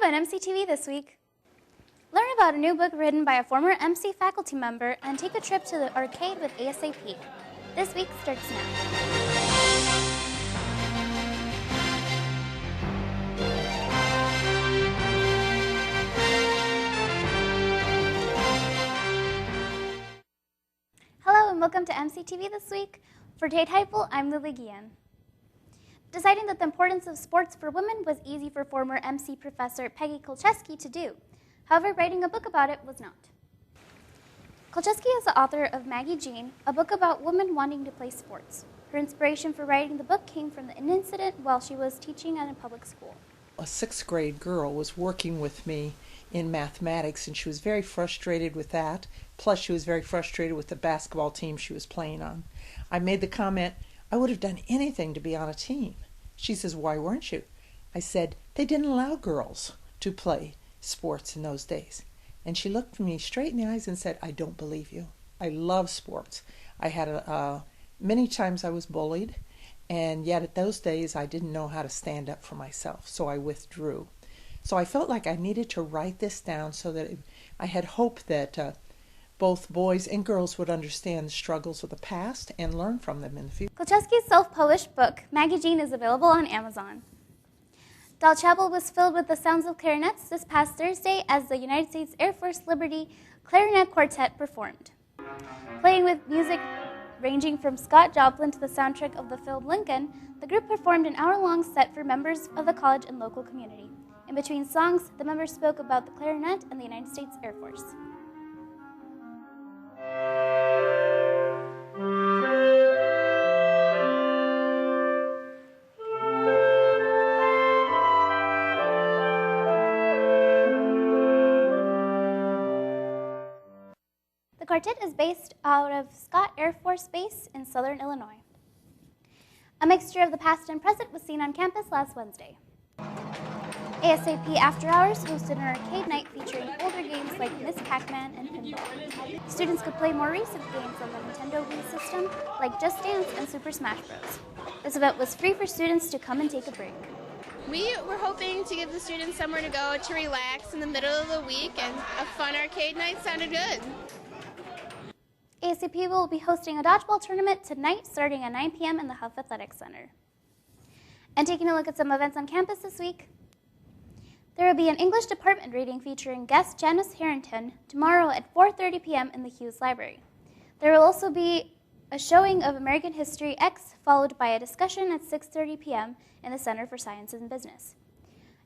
on MCTV this week. Learn about a new book written by a former MC faculty member and take a trip to the arcade with ASAP. This week starts now. Hello and welcome to MCTV this week. For Tate Heifel, I'm Lily Guillen. Deciding that the importance of sports for women was easy for former MC professor Peggy Kolcheski to do. However, writing a book about it was not. Kolcheski is the author of Maggie Jean, a book about women wanting to play sports. Her inspiration for writing the book came from an incident while she was teaching at a public school. A sixth grade girl was working with me in mathematics, and she was very frustrated with that. Plus, she was very frustrated with the basketball team she was playing on. I made the comment, I would have done anything to be on a team. She says, why weren't you? I said, they didn't allow girls to play sports in those days. And she looked me straight in the eyes and said, I don't believe you. I love sports. I had many times I was bullied, and yet at those days I didn't know how to stand up for myself, so I withdrew. So I felt like I needed to write this down so that I had hope that both boys and girls would understand the struggles of the past and learn from them in the future. Kolcheski's self-published book, Maggie Jean, is available on Amazon. Doll Chapel was filled with the sounds of clarinets this past Thursday as the United States Air Force Liberty Clarinet Quartet performed. Playing with music ranging from Scott Joplin to the soundtrack of the film Lincoln, the group performed an hour-long set for members of the college and local community. In between songs, the members spoke about the clarinet and the United States Air Force. The quartet is based out of Scott Air Force Base in southern Illinois. A mixture of the past and present was seen on campus last Wednesday. ASAP After Hours hosted an arcade night featuring older games like Miss Pac-Man and Pinball. Students could play more recent games on the Nintendo Wii system like Just Dance and Super Smash Bros. This event was free for students to come and take a break. We were hoping to give the students somewhere to go to relax in the middle of the week, and a fun arcade night sounded good. ASAP will be hosting a dodgeball tournament tonight starting at 9 p.m. in the Huff Athletic Center. And taking a look at some events on campus this week, there will be an English department reading featuring guest Janice Harrington tomorrow at 4:30 p.m. in the Hughes Library. There will also be a showing of American History X, followed by a discussion at 6:30 p.m. in the Center for Science and Business.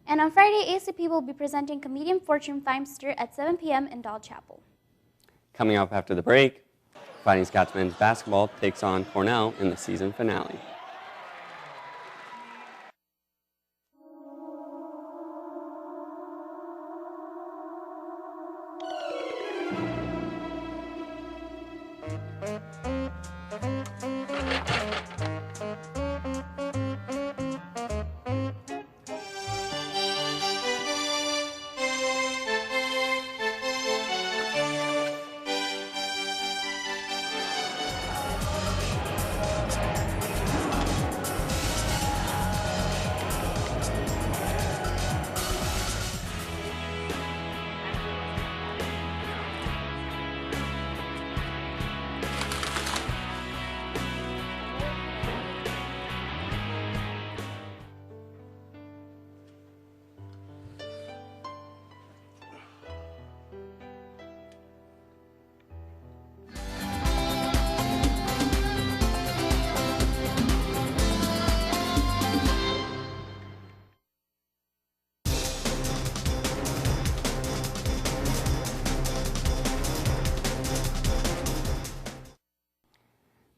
And on Friday, ASAP will be presenting comedian Fortune Feimster at 7 p.m. in Doll Chapel. Coming up after the break, Fighting Scots men's basketball takes on Cornell in the season finale.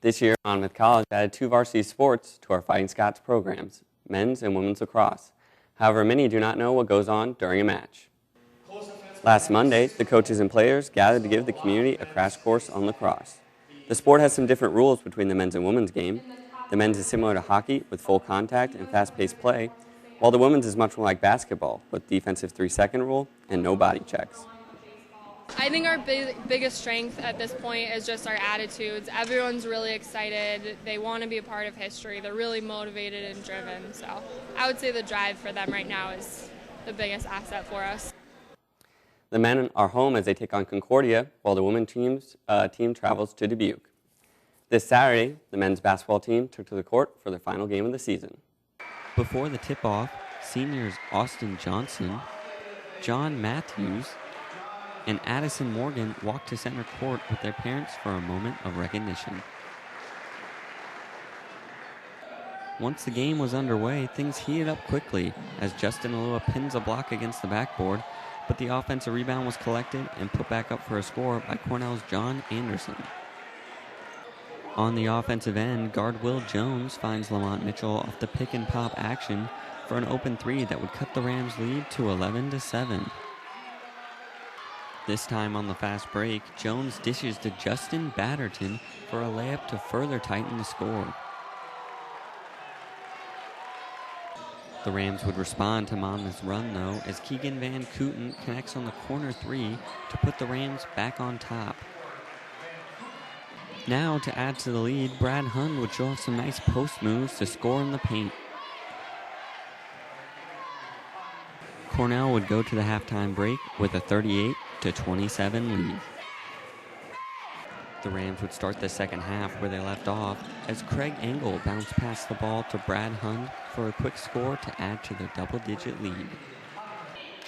This year, Monmouth College added 2 varsity sports to our Fighting Scots programs, men's and women's lacrosse. However, many do not know what goes on during a match. Last Monday, the coaches and players gathered to give the community a crash course on lacrosse. The sport has some different rules between the men's and women's game. The men's is similar to hockey with full contact and fast-paced play, while the women's is much more like basketball with defensive 3-second rule and no body checks. I think our biggest strength at this point is just our attitudes. Everyone's really excited. They want to be a part of history. They're really motivated and driven. So I would say the drive for them right now is the biggest asset for us. The men are home as they take on Concordia, while the women's team travels to Dubuque. This Saturday, the men's basketball team took to the court for their final game of the season. Before the tip-off, seniors Austin Johnson, John Matthews, and Addison Morgan walked to center court with their parents for a moment of recognition. Once the game was underway, things heated up quickly as Justin Alua pins a block against the backboard, but the offensive rebound was collected and put back up for a score by Cornell's John Anderson. On the offensive end, guard Will Jones finds Lamont Mitchell off the pick-and-pop action for an open three that would cut the Rams' lead to 11-7. This time on the fast break, Jones dishes to Justin Batterton for a layup to further tighten the score. The Rams would respond to Monmouth's run, though, as Keegan Van Kooten connects on the corner three to put the Rams back on top. Now, to add to the lead, Brad Hund would show off some nice post moves to score in the paint. Cornell would go to the halftime break with a 38-27 lead. The Rams would start the second half where they left off as Craig Engel bounced past the ball to Brad Hund for a quick score to add to the double-digit lead.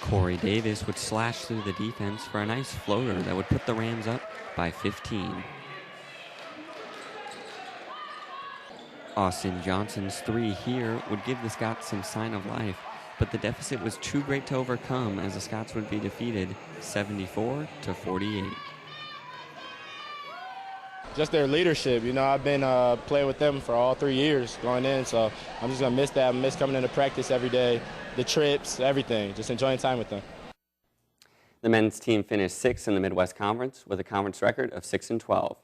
Corey Davis would slash through the defense for a nice floater that would put the Rams up by 15. Austin Johnson's three here would give the Scots some sign of life, but the deficit was too great to overcome as the Scots would be defeated 74-48. Just their leadership. You know, I've been playing with them for all 3 years going in, so I'm just going to miss that. I miss coming into practice every day, the trips, everything, just enjoying time with them. The men's team finished 6th in the Midwest Conference with a conference record of 6-12.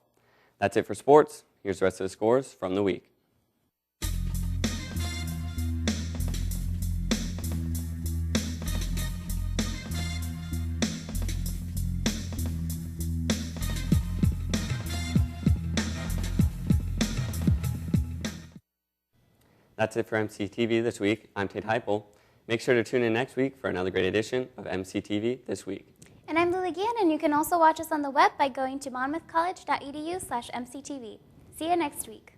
That's it for sports. Here's the rest of the scores from the week. That's it for MCTV this week. I'm Tate Heupel. Make sure to tune in next week for another great edition of MCTV This Week. And I'm Lily Gannon. You can also watch us on the web by going to monmouthcollege.edu/mctv. See you next week.